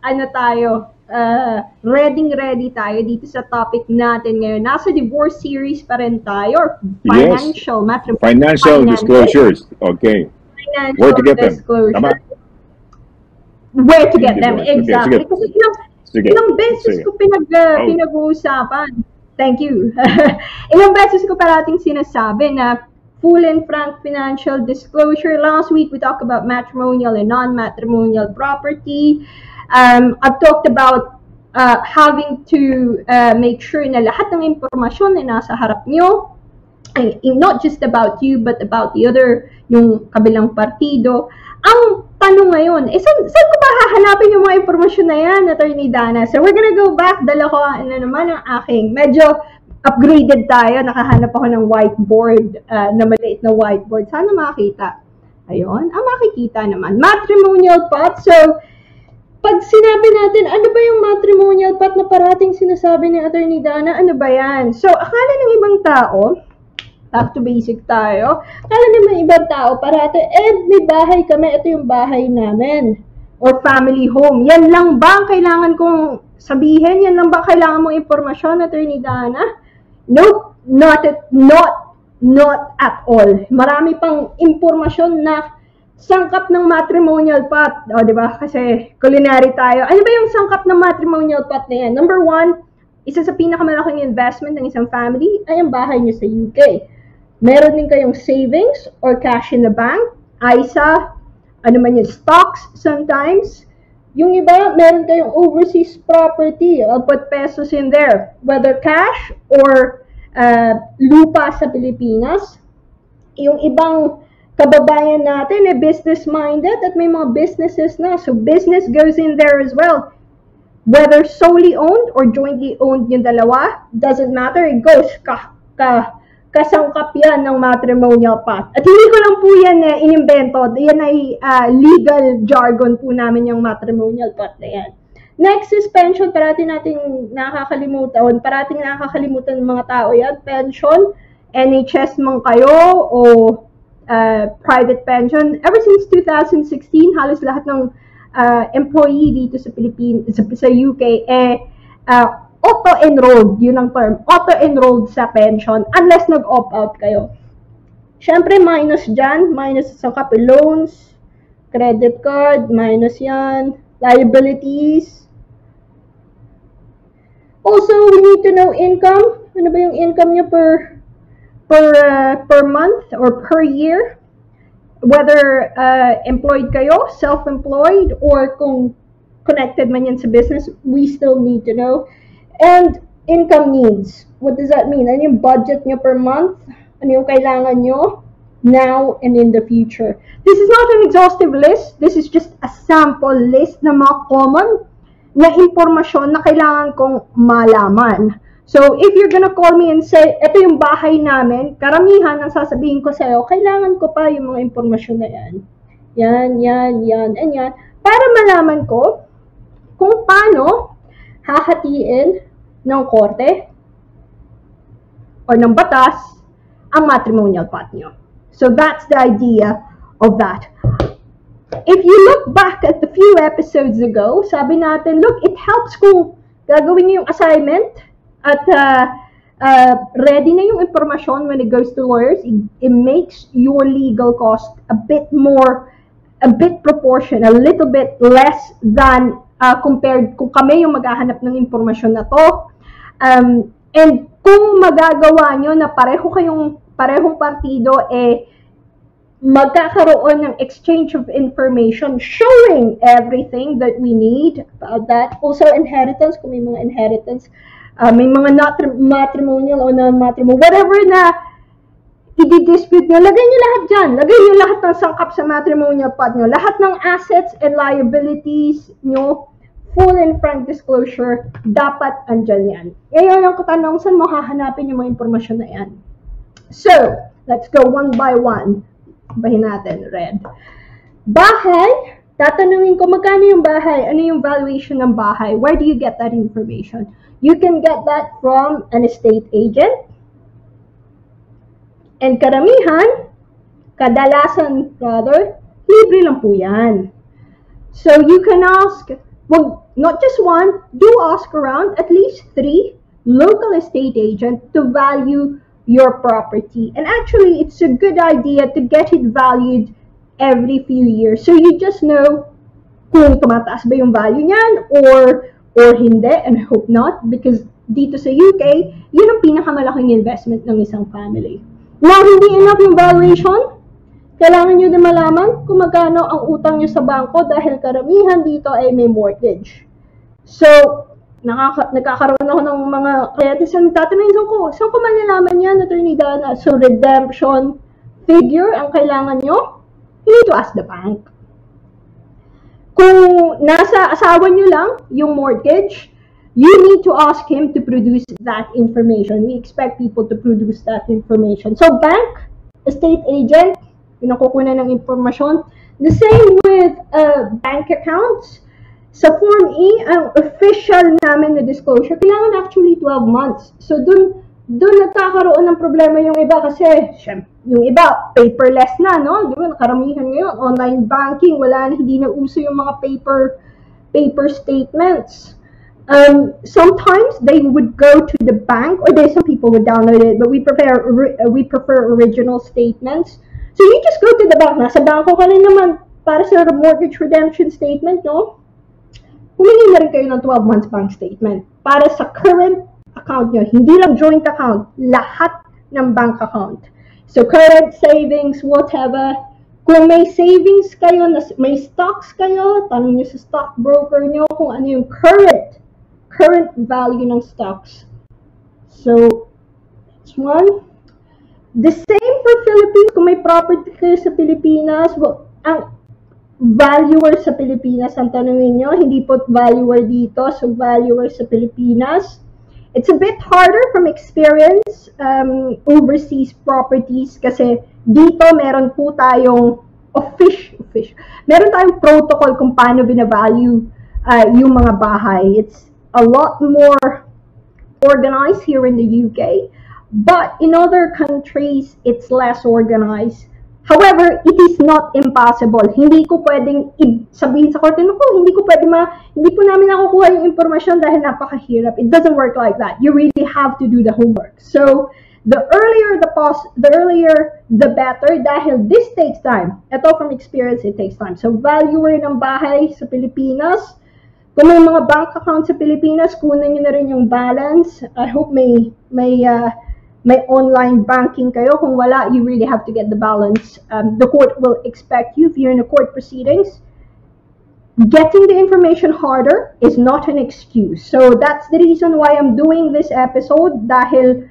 ano tayo, ready tayo dito sa topic natin ngayon. Nasa divorce series pa rin tayo, or financial, yes. Financial disclosures. Okay. Financial Where to get disclosure. them? Tama? Where to get them, exactly. Sige. Kasi ilang beses ko pinag-uusapan. Thank you. Ilang beses ko parating sinasabi na full and frank financial disclosure. Last week, we talked about matrimonial and non-matrimonial property. I've talked about having to make sure na lahat ng impormasyon na nasa harap nyo, not just about you, but about the other, yung kabilang partido. Ang tanong ngayon, saan ko ba hahanapin yung mga impormasyon na yan, Attorney Dana? So we're gonna go back. Dala ko naman ang aking, medyo upgraded tayo. Nakahanap ako ng whiteboard, na maliit na whiteboard. Sana makita. Ayun, makikita naman. Matrimonial pot. So, pag sinabi natin, ano ba yung matrimonial pot na parating sinasabi ni Attorney Dana? Ano ba yan? So, akala ng ibang tao, back to basic tayo, akala naman ibang tao, parati, may bahay kami, ito yung bahay namin. Or family home. Yan lang ba ang kailangan kong sabihin? Yan lang ba kailangan mong impormasyon, Attorney Dana? Nope, not at all. Marami pang impormasyon na sangkap ng matrimonial pot. O, di ba? Kasi culinary tayo. Ano ba yung sangkap ng matrimonial pot na yan? Number one, isa sa pinakamalaking investment ng isang family ay ang bahay niyo sa UK. Meron din kayong savings or cash in the bank. ISA, ano man yung stocks sometimes. Yung iba, meron kayong overseas property. I'll put pesos in there. Whether cash or lupa sa Pilipinas. Yung ibang kababayan natin business-minded at may mga businesses na. So, business goes in there as well. Whether solely owned or jointly owned yung dalawa, doesn't matter. It goes kasangkap yan ng matrimonial pot. At hindi ko lang po yan inimbento. Yan ay legal jargon po namin yung matrimonial pot na yan. Next is pension. Parating nakakalimutan ng mga tao yan. Pension, NHS man kayo o private pension. Ever since 2016, halos lahat ng employee dito sa sa UK auto-enrolled, yun ang term, auto-enrolled sa pension unless nag-opt-out kayo. Siyempre, minus dyan, minus sa loans, credit card, minus yan, liabilities. Also, we need to know income. Ano ba yung income nyo per month or per year? Whether employed kayo, self-employed, or kung connected man yan sa business, we still need to know. And income needs. What does that mean? Ano yung budget nyo per month? Ano yung kailangan nyo now and in the future? This is not an exhaustive list. This is just a sample list na mga common na impormasyon na kailangan kong malaman. So, if you're gonna call me and say, ito yung bahay namin, karamihan ang sasabihin ko sa'yo, kailangan ko pa yung mga impormasyon na yan. Yan, and yan. Para malaman ko kung paano hahatiin ng korte or ng batas ang matrimonial pot nyo. So that's the idea of that. If you look back at the few episodes ago, sabi natin, look, it helps kung gagawin nyo yung assignment at ready na yung information when it goes to lawyers. It makes your legal cost a bit proportion, a little bit less than compared kung kami yung maghahanap ng impormasyon na to. And kung magagawa nyo na parehong partido magkakaroon ng exchange of information showing everything that we need about that. Also, inheritance, kung may mga inheritance, may mga matrimonial o non-matrimonial, whatever na i-dispute nyo, lagay nyo lahat dyan. Lagay nyo lahat ng sangkap sa matrimonial pot nyo. Lahat ng assets and liabilities nyo, full and frank disclosure, dapat andyan yan. Ngayon ang katanong, saan mo hahanapin yung mga impormasyon na yan? So, let's go one by one. Bahin natin, red. Bahay, tatanungin ko, magkano yung bahay? Ano yung valuation ng bahay? Where do you get that information? You can get that from an estate agent. And kadalasan, libre lang po yan. So you can ask, not just one, do ask around at least 3 local estate agents to value your property. And actually, it's a good idea to get it valued every few years. So you just know kung tumataas ba yung value niyan or hindi, and I hope not, because dito sa UK, yun ang pinakamalaking investment ng isang family. Now, hindi enough yung valuation. Kailangan nyo na malaman kung magkano ang utang nyo sa bangko dahil karamihan dito ay may mortgage. So, nagkakaroon ako ng mga kliyente sa nagtatanong ko, saan ko malalaman yan, Attorney Dana? So, redemption figure ang kailangan nyo, you need to ask the bank. Kung nasa asawa nyo lang yung mortgage, you need to ask him to produce that information. We expect people to produce that information. So, bank, estate agent, pinakukunan ng informasyon. The same with bank accounts. Sa Form E, ang official namin na disclosure, kailangan actually 12 months. So, dun nagkakaroon ng problema yung iba kasi, syempre, yung iba, paperless na, no? Di ba, karamihan ngayon, online banking, hindi na uso yung mga paper statements. Sometimes they would go to the bank, or some people would download it, but we prefer original statements. So you just go to the bank. Nasa banko ka rin naman para sa mortgage redemption statement, no? Humingi na rin kayo ng 12 months bank statement para sa current account nyo. Hindi lang joint account, lahat ng bank account. So current savings, whatever. Kung may savings kayo, may stocks kayo, tanong nyo sa stockbroker nyo kung ano yung current value ng stocks. So, that's one. The same for Philippines. Kung may property kayo sa Pilipinas, ang valuer sa Pilipinas ang tanongin nyo, hindi po valuer dito, so valuer sa Pilipinas. It's a bit harder from experience overseas properties kasi dito meron po tayong meron tayong protocol kung paano binavalue yung mga bahay. It's a lot more organized here in the UK, but in other countries, it's less organized. However, it is not impossible. Hindi ko pwedeng sabihin sa korte, hindi po namin nakukuha yung informasyon dahil napakahirap. It doesn't work like that. You really have to do the homework. So, the earlier the better dahil this takes time. Ito from experience, it takes time. So, valuer ng bahay sa Pilipinas. Kung may mga bank account sa Pilipinas, kunin nyo na rin yung balance. I hope may online banking kayo. Kung wala, you really have to get the balance. The court will expect you, if you're in a court proceedings, getting the information harder is not an excuse. So that's the reason why I'm doing this episode, dahil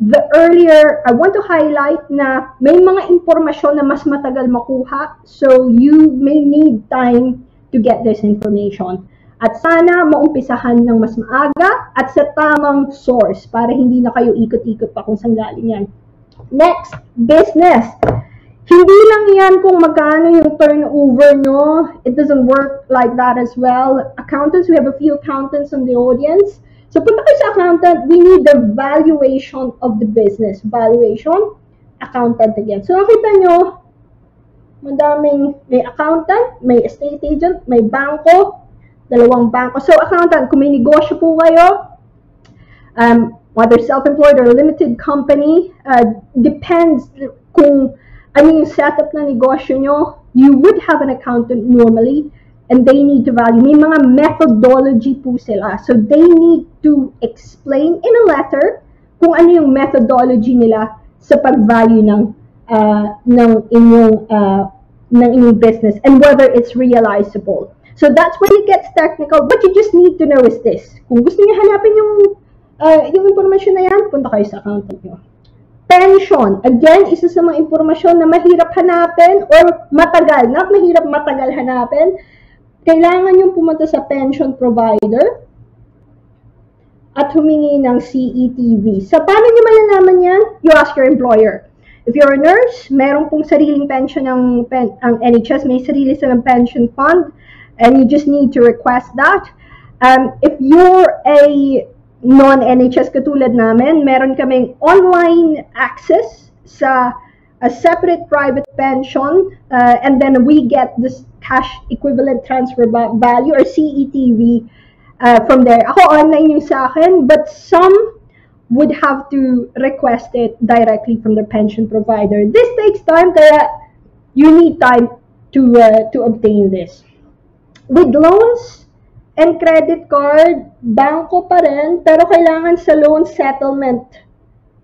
the earlier, I want to highlight na may mga informasyon na mas matagal makuha, so you may need time to get this information. At sana maumpisahan ng mas maaga at sa tamang source para hindi na kayo ikot-ikot pa kung saan galing yan. Next, business. Hindi lang yan kung magkano yung turnover nyo. It doesn't work like that as well. Accountants, we have a few accountants in the audience. So punta kayo sa accountant, we need the valuation of the business. Valuation, accountant again. So nakita nyo, may accountant, may estate agent, may bangko, dalawang bangko. So, accountant, kung may negosyo po kayo, whether self-employed or limited company, depends kung ano yung setup na negosyo nyo, you would have an accountant normally, and they need to value. May mga methodology po sila. So, they need to explain in a letter kung ano yung methodology nila sa pag-value ng inyong business and whether it's realizable. So that's when it gets technical. What you just need to know is this. Kung gusto niyo hanapin yung information na yan, punta kayo sa accountant niyo. Pension. Again, isa sa mga impormasyon na mahirap hanapin or matagal. Not mahirap, matagal hanapin. Kailangan yung pumunta sa pension provider at humingi ng CETV. So, paano niyo malalaman yan? You ask your employer. If you're a nurse, meron pong sariling pension ang NHS, may sarili silang pension fund. And you just need to request that. If you're a non-NHS katulad namin, meron kaming online access sa a separate private pension, and then we get this cash equivalent transfer value or CETV from there. Ako online yung sa akin, but some would have to request it directly from the pension provider. This takes time, kaya you need time to obtain this. With loans and credit card, bangko pa rin, pero kailangan sa loan settlement.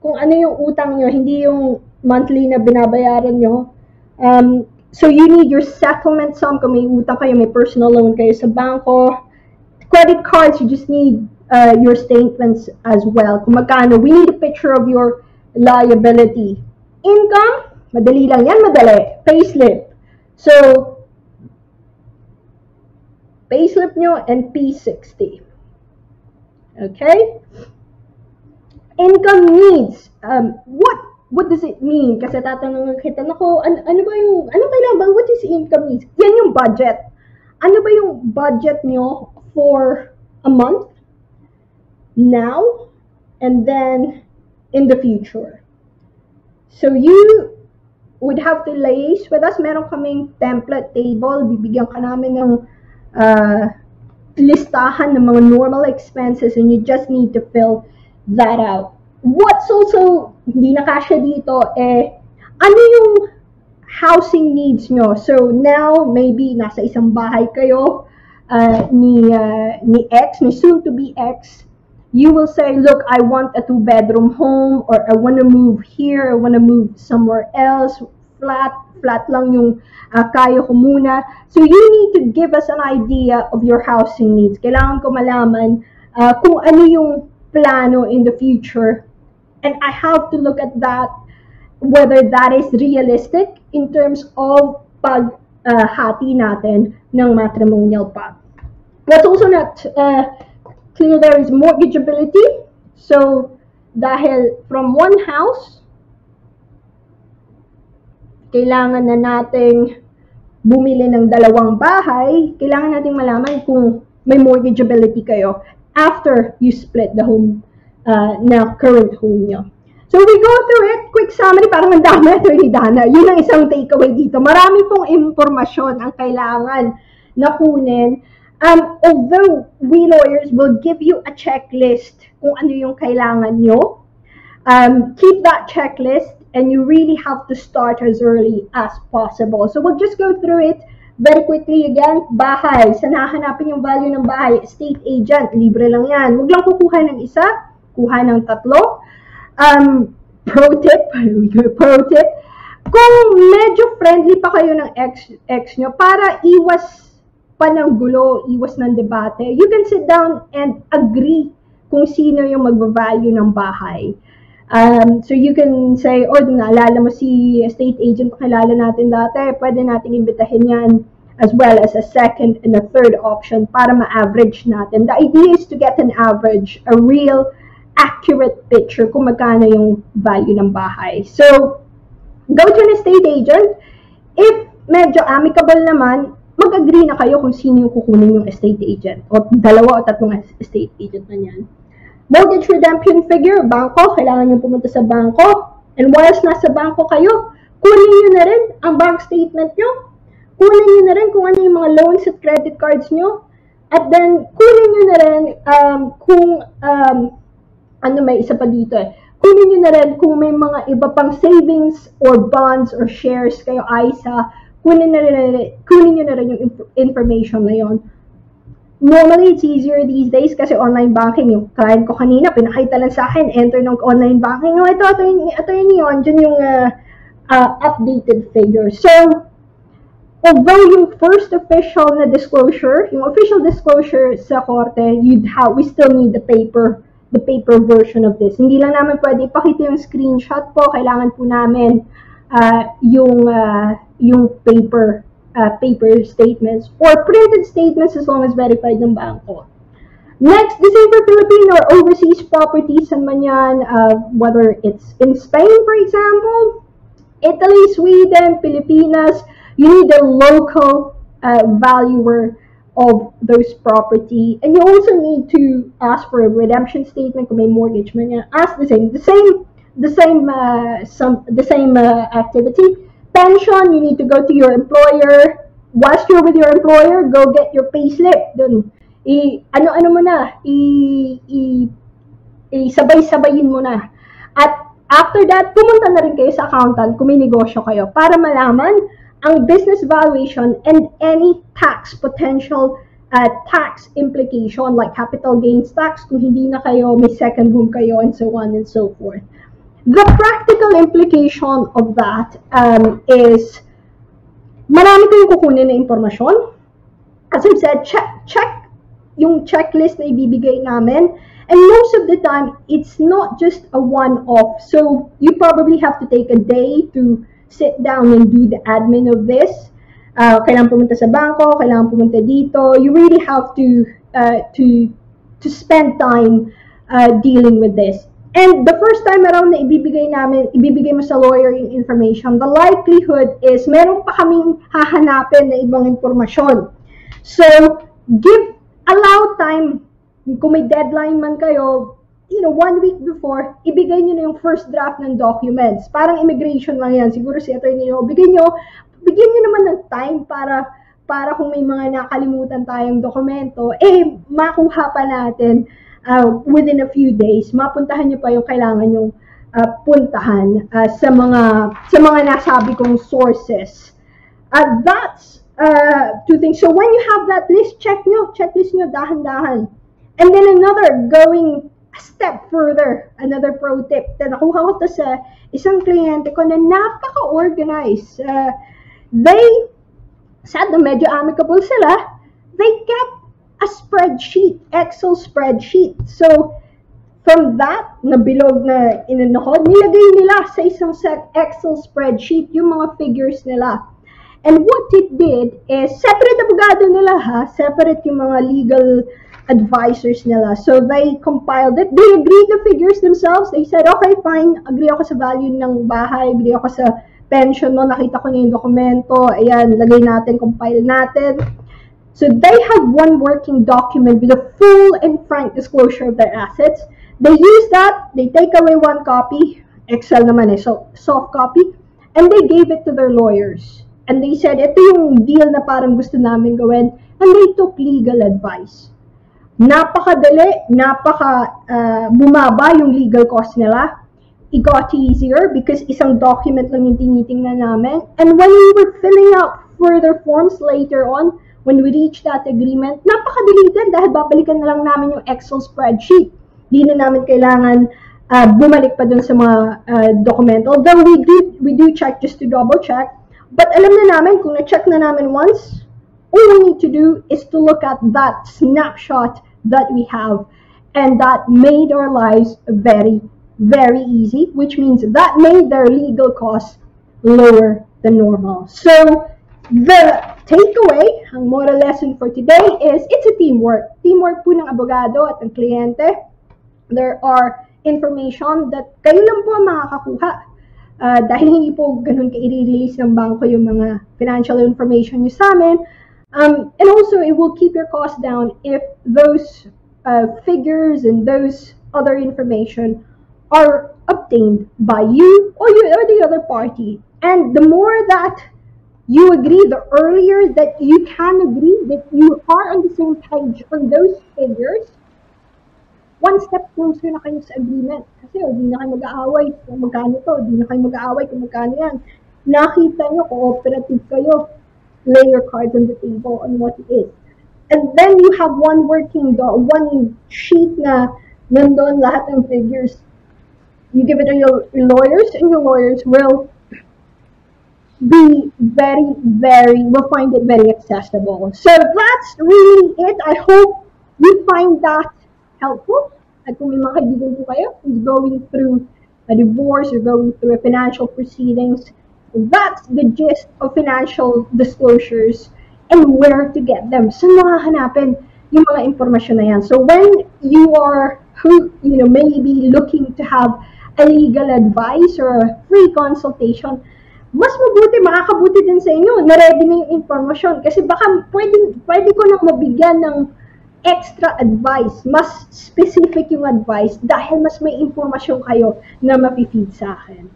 Kung ano yung utang nyo, hindi yung monthly na binabayaran nyo. So you need your settlement sum kung may utang kayo, may personal loan kayo sa bangko. Credit cards, you just need your statements as well. Kung magkano, we need a picture of your liability. Income, madali lang yan, madali. Payslip. So, payslip nyo and P60. Okay? Income needs. What does it mean? Kasi tatanungin kita, ano kailangan ba? What is income needs? Yan yung budget. Ano ba yung budget nyo for a month, now, and then in the future? So you would have to liaise with us. Meron kaming template table. Bibigyan ka namin ng listahan ng mga normal expenses, and you just need to fill that out. What's also hindi nakasya dito ano yung housing needs nyo? So now, maybe nasa isang bahay kayo ni X, ni soon to be X. You will say, look, I want a 2-bedroom home, or I want to move here, I want to move somewhere else, flat lang yung kaya ko muna. So you need to give us an idea of your housing needs. Kailangan ko malaman kung ano yung plano in the future. And I have to look at that, whether that is realistic in terms of paghati natin ng matrimonial path. What's also not clear there is mortgageability. So, dahil from one house, kailangan na nating bumili ng 2 bahay, kailangan nating malaman kung may mortgageability kayo after you split the home na current home nyo. So we go through it, quick summary, parang ang dami, Attorney Dana. Yun ang isang takeaway dito. Marami pong impormasyon ang kailangan na kunin. Although we lawyers will give you a checklist kung ano yung kailangan nyo, keep that checklist, and you really have to start as early as possible. So we'll just go through it very quickly again. Bahay, saan hahanapin yung value ng bahay? Estate agent, libre lang yan. Huwag lang kukuha ng isa, kuha ng 3. Pro tip, kung medyo friendly pa kayo ng ex nyo, para iwas pa ng gulo, iwas ng debate, you can sit down and agree kung sino yung magbavalue ng bahay. So you can say, naalala mo si estate agent, kilala natin dati, pwede natin imbitahin yan as well as a second and a third option para ma-average natin. The idea is to get an average, a real accurate picture kung magkano yung value ng bahay. So, go to an estate agent. If medyo amicable naman, mag-agree na kayo kung sino yung kukunin yung estate agent. O 2 o 3 estate agent na yan. Mortgage redemption figure, bangko, kailangan nyo pumunta sa bangko. And whilst nasa bangko kayo, kunin nyo na rin ang bank statement nyo. Kunin nyo na rin kung ano yung mga loans at credit cards nyo. At then, kunin nyo na rin kung may isa pa dito kunin nyo na rin kung may mga iba pang savings or bonds or shares kayo ISA, kunin nyo na rin yung information na yon. Normally, it's easier these days kasi online banking. Yung client ko kanina, pinakita lang sa akin, enter ng online banking. Ito, attorney yun, dyan yung updated figure. So, although yung first official na disclosure, yung official disclosure sa korte, we still need the paper version of this. Hindi lang namin pwede ipakita yung screenshot po. Kailangan po namin yung paper statements or printed statements as long as verified ng bangko. Next, the same for Philippine or overseas properties and man yan, whether it's in Spain, for example, Italy, Sweden, Pilipinas, you need a local valuer of those property, and you also need to ask for a redemption statement kung may mortgage man yan. Ask the same the same activity. Pension, you need to go to your employer. Whilst you're with your employer, go get your payslip dun. Ano-ano mo na, isabay-sabayin mo na. At after that, pumunta na rin kayo sa accountant kung may negosyo kayo para malaman ang business valuation and any tax potential tax implication like capital gains tax kung hindi na kayo, may second home kayo, and so on and so forth. The practical implication of that is marami kayong kukunin na impormasyon. As I've said, check yung checklist na ibibigay namin. And most of the time, it's not just a one-off. So you probably have to take a day to sit down and do the admin of this. Kailangan pumunta sa bangko, kailangan pumunta dito. You really have to spend time dealing with this. And the first time around na ibibigay mo sa lawyer yung information, the likelihood is meron pa kaming hahanapin na ibang impormasyon. So, allow time. Kung may deadline man kayo, 1 week before, ibigay nyo na yung first draft ng documents. Parang immigration lang yan. Siguro si attorney nyo, bigyan nyo naman ng time para kung may mga nakalimutan tayong dokumento, makuha pa natin within a few days. Mapuntahan nyo pa yung kailangan nyong puntahan sa mga nasabi kong sources. That's two things. So when you have that checklist nyo dahan-dahan. And then going a step further, another pro tip na nakuha ko to sa isang kliyente ko na napaka-organized. They said na medyo amicable sila. They kept a spreadsheet, Excel spreadsheet. So, from that, nabilog na inanahod, nilagay nila sa isang Excel spreadsheet yung mga figures nila. And what it did is, separate abogado nila separate yung mga legal advisors nila. So they compiled it. They agreed the figures themselves. They said, okay, fine. Agree ako sa value ng bahay. Agree ako sa pension mo. Nakita ko na yung dokumento. Ayan, lagay natin, compile natin. So they have one working document with a full and frank disclosure of their assets. They use that. They take away one copy. Excel naman so soft copy. And they gave it to their lawyers. And they said, ito yung deal na parang gusto namin gawin. And they took legal advice. Napakadali, bumaba yung legal cost nila. It got easier because isang document lang yung tinitingnan namin. And when we were filling out further forms later on, when we reached that agreement, napakadali din dahil babalikan na lang namin yung Excel spreadsheet. Di na namin kailangan bumalik pa dun sa mga dokumento. Although we do check just to double check. But alam na namin, kung na-check na namin once, all we need to do is to look at that snapshot that we have, and that made our lives very, very easy, which means that made their legal costs lower than normal. So the takeaway, ang moral lesson for today is it's a teamwork. Teamwork po ng abogado at ng kliyente. There are information that kayo lang po ang makakakuha. Dahil hindi po ganun ka-i-release ng bangko yung mga financial information nyo sa amin. And also, it will keep your costs down if those figures and those other information are obtained by you or the other party. And the more that you agree, the earlier that you can agree that you are on the same page on those figures, one step closer na kayo sa agreement. Kasi hindi na kayo mag-aaway kung magkano to, hindi na kayo mag-aaway kung magkano yan. Nakita nyo, cooperative kayo. Lay your cards on the table on what it is. And then you have one sheet na nandun lahat ng figures. You give it to your lawyers, and your lawyers will be will find it very accessible. So that's really it. I hope you find that helpful. At kung may mga kaibigan po kayo who's going through a divorce or going through a financial proceedings, that's the gist of financial disclosures and where to get them. So makahanapin yung mga informasyon na yan. So when you are maybe looking to have a legal advice or a free consultation, mas mabuti, makakabuti din sa inyo na ready na yung informasyon. Kasi baka pwede ko nang mabigyan ng extra advice, mas specific yung advice dahil mas may impormasyon kayo na mapifeed sa akin.